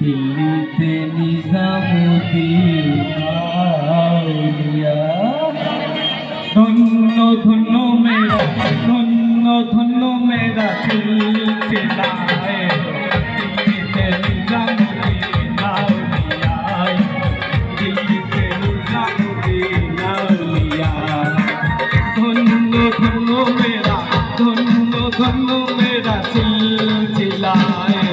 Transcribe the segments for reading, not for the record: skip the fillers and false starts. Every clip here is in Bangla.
দিল্লিতে নিজামুদ্দিন আউলিয়া। ধন্য ধন্য মেরা, ধন্য ধন্য মেরা সিলসিলা है। দিল্লিতে নিজামুদ্দিন আউলিয়া, দিল্লিতে নিজামুদ্দিন আউলিয়া। ধন্য ধন্য মেরা, ধন্য ধন্য মেরা সিলসিলা है।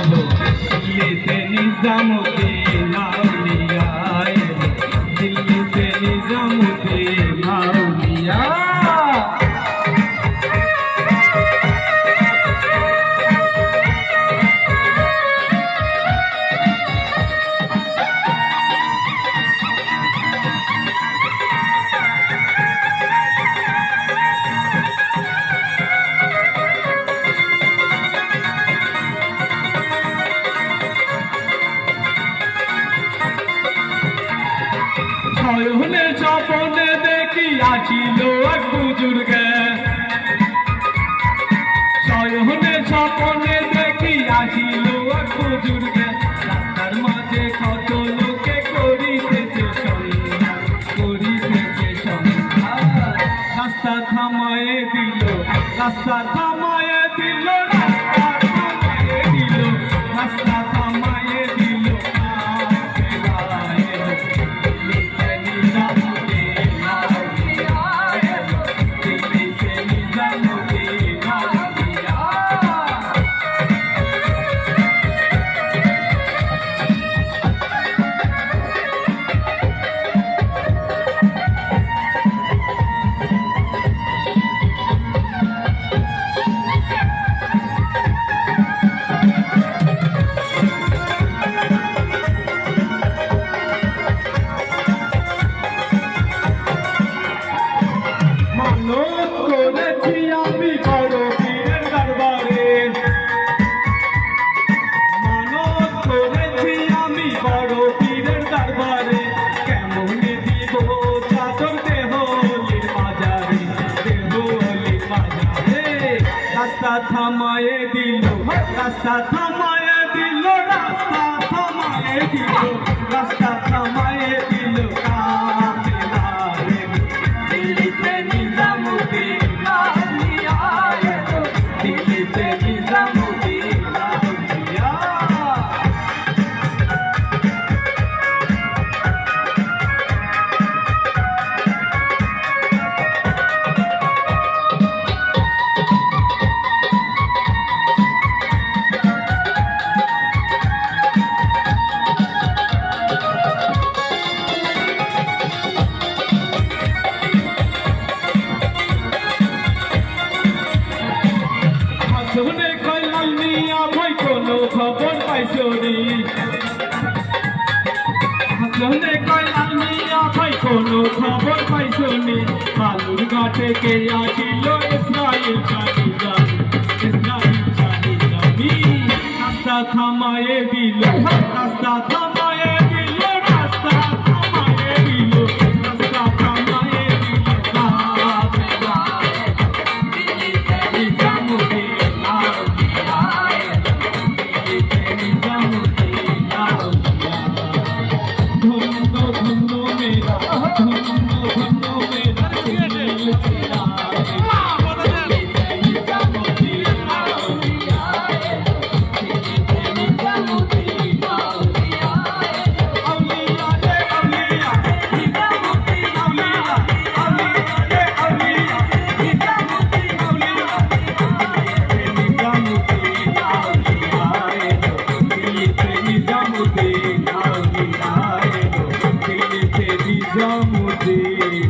দিল্লিতে নিজামুদ্দিন আউলিয়া, দিল্লিতে নিজামুদ্দিন আউলিয়া। শয়নের স্বপ্নে দেখিয়াছিল এক বুজুর্গে, শয়নের স্বপ্নে দেখিয়াছিল এক বুজুর্গে। রাস্তার মাঝে কত লোকে করিতেছে সন্ধান, করিতেছে সন্ধান। রাস্তা থামায়ে দিল, রাস্তা থামায়ে দিল, রাস্তা থামায়ে দিল, রাস্তা থামায়ে দিল। রাস্তা থামায়ে দিল, রাস্তা থামায়ে দিল, রাস্তা থামায়ে দিল, রাস্তা থামায়ে দিল। দিল্লিতে নিজামুদ্দিন আউলিয়া, দিল্লিতে নিজামুদ্দিন আউলিয়া। শুনে কইলাম মিয়া ভাই কোনো খবর পাইছনি, শুনে কইলাম মিয়া ভাই কোনো খবর পাইছনি। বালুর ঘাটে কে আসিল ইসরাইল শাহিদান, ইসরাইল শাহিদানি। রাস্তা থামায়ে দিল, রাস্তা থামায়ে দিল, রাস্তা থামায়ে দিল, রাস্তা থামায়ে দিল। নিজামুদ্দিন